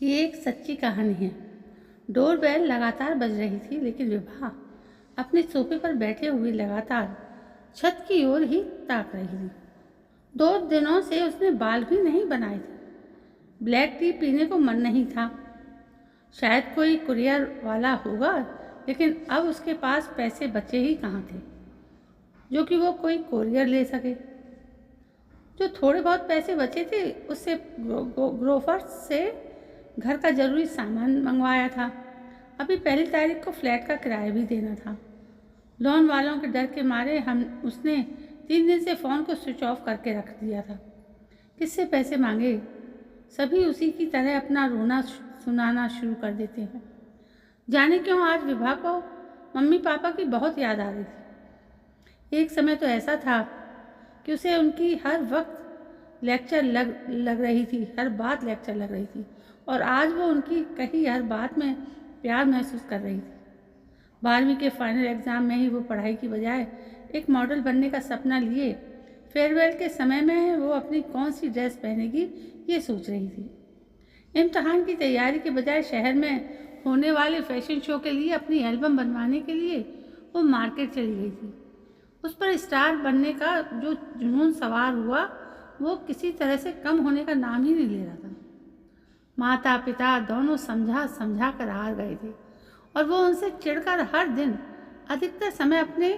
ये एक सच्ची कहानी है। डोरबेल लगातार बज रही थी, लेकिन विभा अपने सोफे पर बैठे हुए लगातार छत की ओर ही ताक रही थी। 2 दिनों से उसने बाल भी नहीं बनाए थे। ब्लैक टी पीने को मन नहीं था। शायद कोई कुरियर वाला होगा, लेकिन अब उसके पास पैसे बचे ही कहाँ थे जो कि वो कोई कुरियर ले सके। जो थोड़े बहुत पैसे बचे थे उससे ग्रोफर्स से घर का ज़रूरी सामान मंगवाया था। अभी 1 तारीख को फ्लैट का किराया भी देना था। लोन वालों के डर के मारे उसने 3 दिन से फ़ोन को स्विच ऑफ करके रख दिया था। किससे पैसे मांगे? सभी उसी की तरह अपना रोना सुनाना शुरू कर देते हैं। जाने क्यों आज विभा को मम्मी पापा की बहुत याद आ रही थी। एक समय तो ऐसा था कि उसे उनकी हर वक्त लेक्चर लग रही थी, हर बात लेक्चर लग रही थी, और आज वो उनकी कही हर बात में प्यार महसूस कर रही थी। 12वीं के फाइनल एग्ज़ाम में ही वो पढ़ाई की बजाय एक मॉडल बनने का सपना लिए फेयरवेल के समय में वो अपनी कौन सी ड्रेस पहनेगी ये सोच रही थी। इम्तहान की तैयारी के बजाय शहर में होने वाले फैशन शो के लिए अपनी एल्बम बनवाने के लिए वो मार्केट चली गई थी। उस पर स्टार बनने का जो जुनून सवार हुआ वो किसी तरह से कम होने का नाम ही नहीं ले रहा था। माता पिता दोनों समझा समझा कर हार गए थे और वो उनसे चिढ़कर हर दिन अधिकतर समय अपने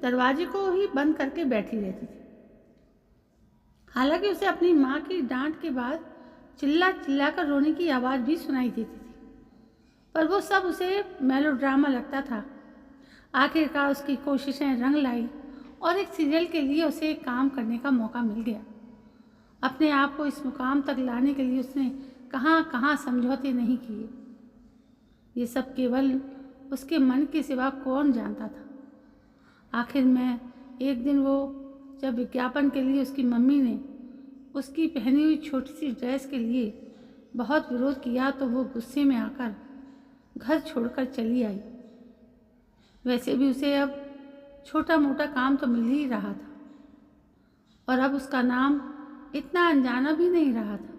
दरवाजे को ही बंद करके बैठी रहती थी। हालांकि उसे अपनी माँ की डांट के बाद चिल्ला चिल्ला कर रोने की आवाज़ भी सुनाई देती थी, पर वो सब उसे मेलोड्रामा लगता था। आखिरकार उसकी कोशिशें रंग लाई और एक सीरियल के लिए उसे काम करने का मौका मिल गया। अपने आप को इस मुकाम तक लाने के लिए उसने कहाँ कहाँ समझौते नहीं किए। ये सब केवल उसके मन के सिवा कौन जानता था। आखिर में एक दिन वो जब विज्ञापन के लिए उसकी मम्मी ने उसकी पहनी हुई छोटी सी ड्रेस के लिए बहुत विरोध किया तो वो गुस्से में आकर घर छोड़कर चली आई। वैसे भी उसे अब छोटा मोटा काम तो मिल ही रहा था और अब उसका नाम इतना अनजाना भी नहीं रहा था।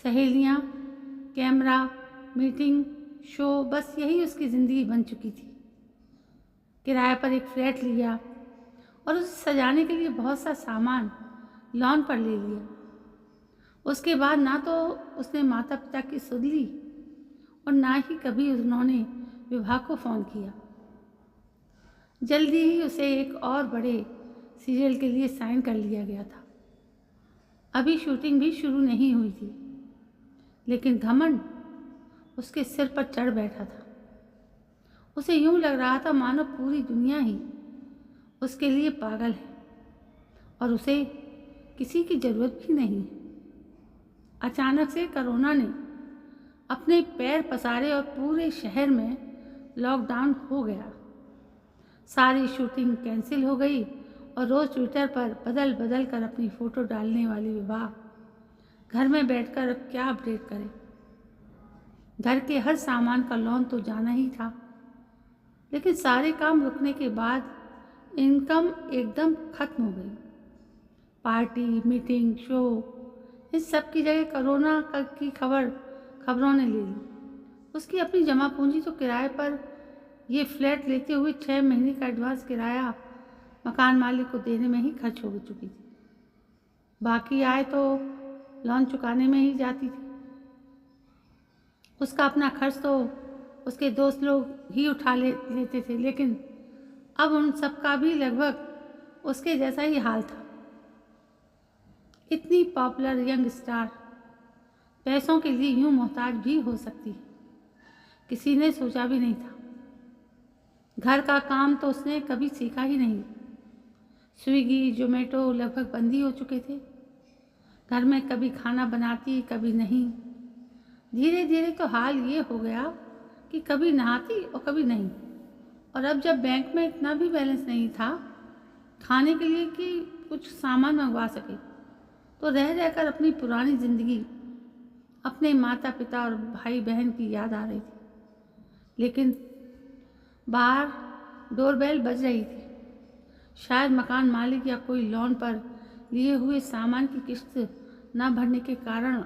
सहेलियाँ, कैमरा, मीटिंग, शो, बस यही उसकी ज़िंदगी बन चुकी थी। किराए पर एक फ्लैट लिया और उसे सजाने के लिए बहुत सा सामान लॉन पर ले लिया। उसके बाद ना तो उसने माता पिता की सुध ली और ना ही कभी उन्होंने विभा को फ़ोन किया। जल्दी ही उसे एक और बड़े सीरियल के लिए साइन कर लिया गया था। अभी शूटिंग भी शुरू नहीं हुई थी, लेकिन घमंड उसके सिर पर चढ़ बैठा था। उसे यूं लग रहा था मानो पूरी दुनिया ही उसके लिए पागल है और उसे किसी की ज़रूरत भी नहीं है। अचानक से कोरोना ने अपने पैर पसारे और पूरे शहर में लॉकडाउन हो गया। सारी शूटिंग कैंसिल हो गई और रोज़ ट्विटर पर बदल बदल कर अपनी फ़ोटो डालने वाली विभा घर में बैठकर अब क्या अपडेट करे। घर के हर सामान का लोन तो जाना ही था, लेकिन सारे काम रुकने के बाद इनकम एकदम खत्म हो गई। पार्टी, मीटिंग, शो, इस सब की जगह कोरोना की खबरों ने ले ली। उसकी अपनी जमा पूंजी तो किराए पर ये फ्लैट लेते हुए 6 महीने का एडवांस किराया मकान मालिक को देने में ही खर्च हो चुकी थी। बाकी आय तो लोन चुकाने में ही जाती थी। उसका अपना खर्च तो उसके दोस्त लोग ही उठा लेते थे, लेकिन अब उन सब का भी लगभग उसके जैसा ही हाल था। इतनी पॉपुलर यंग स्टार पैसों के लिए यूं मोहताज भी हो सकती है, किसी ने सोचा भी नहीं था। घर का काम तो उसने कभी सीखा ही नहीं। स्विगी, जोमेटो लगभग बंद ही हो चुके थे। घर में कभी खाना बनाती, कभी नहीं। धीरे धीरे तो हाल ये हो गया कि कभी नहाती और कभी नहीं। और अब जब बैंक में इतना भी बैलेंस नहीं था खाने के लिए कि कुछ सामान मंगवा सके, तो रह रहकर अपनी पुरानी ज़िंदगी, अपने माता पिता और भाई बहन की याद आ रही थी। लेकिन बाहर डोरबेल बज रही थी। शायद मकान मालिक या कोई लोन पर लिए हुए सामान की किस्त न भरने के कारण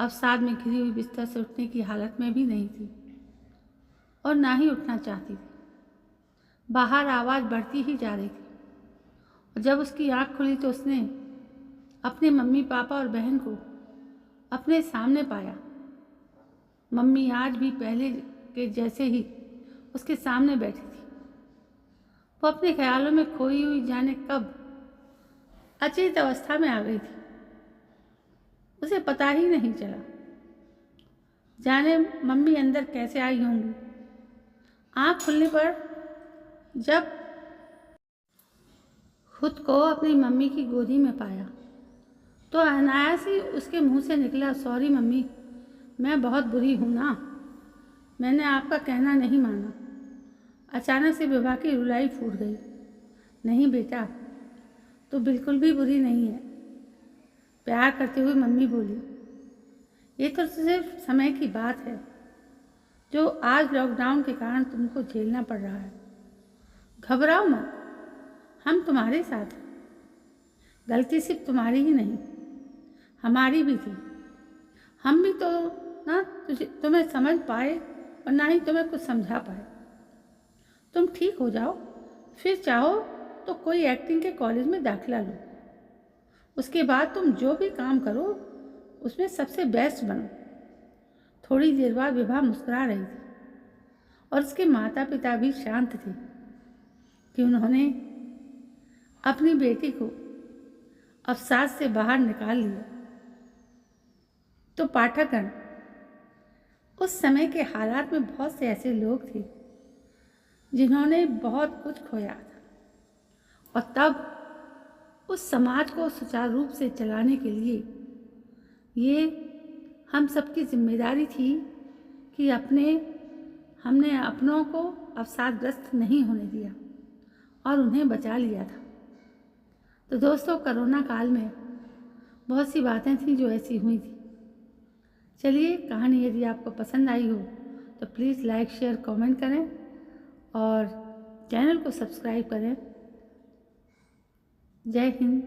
अवसाद में घिरी हुई बिस्तर से उठने की हालत में भी नहीं थी और ना ही उठना चाहती थी। बाहर आवाज़ बढ़ती ही जा रही थी और जब उसकी आँख खुली तो उसने अपने मम्मी पापा और बहन को अपने सामने पाया। मम्मी आज भी पहले के जैसे ही उसके सामने बैठी थी। वो अपने ख्यालों में खोई हुई जाने कब अचेत अवस्था में आ गई थी, उसे पता ही नहीं चला। जाने मम्मी अंदर कैसे आई होंगी। आँख खुलने पर जब खुद को अपनी मम्मी की गोदी में पाया तो अनायास ही उसके मुंह से निकला, सॉरी मम्मी, मैं बहुत बुरी हूँ ना, मैंने आपका कहना नहीं माना। अचानक से विभा की रुलाई फूट गई। नहीं बेटा, तो बिल्कुल भी बुरी नहीं है, प्यार करते हुए मम्मी बोली। ये तो सिर्फ समय की बात है जो आज लॉकडाउन के कारण तुमको झेलना पड़ रहा है। घबराओ मत, हम तुम्हारे साथ हैं। गलती सिर्फ तुम्हारी ही नहीं, हमारी भी थी। हम भी तो ना तुम्हें समझ पाए और ना ही तुम्हें कुछ समझा पाए। तुम ठीक हो जाओ, फिर चाहो तो कोई एक्टिंग के कॉलेज में दाखिला लो। उसके बाद तुम जो भी काम करो उसमें सबसे बेस्ट बनो। थोड़ी देर बाद विभा मुस्कुरा रही थी और उसके माता पिता भी शांत थे कि उन्होंने अपनी बेटी को अवसाद से बाहर निकाल लिया। तो पाठकगण, उस समय के हालात में बहुत से ऐसे लोग थे जिन्होंने बहुत कुछ खोया था और तब उस समाज को सुचारू रूप से चलाने के लिए ये हम सबकी जिम्मेदारी थी कि हमने अपनों को अवसादग्रस्त नहीं होने दिया और उन्हें बचा लिया था। तो दोस्तों, कोरोना काल में बहुत सी बातें थीं जो ऐसी हुई थी। चलिए, कहानी यदि आपको पसंद आई हो तो प्लीज़ लाइक शेयर कमेंट करें और चैनल को सब्सक्राइब करें। जय हिंद।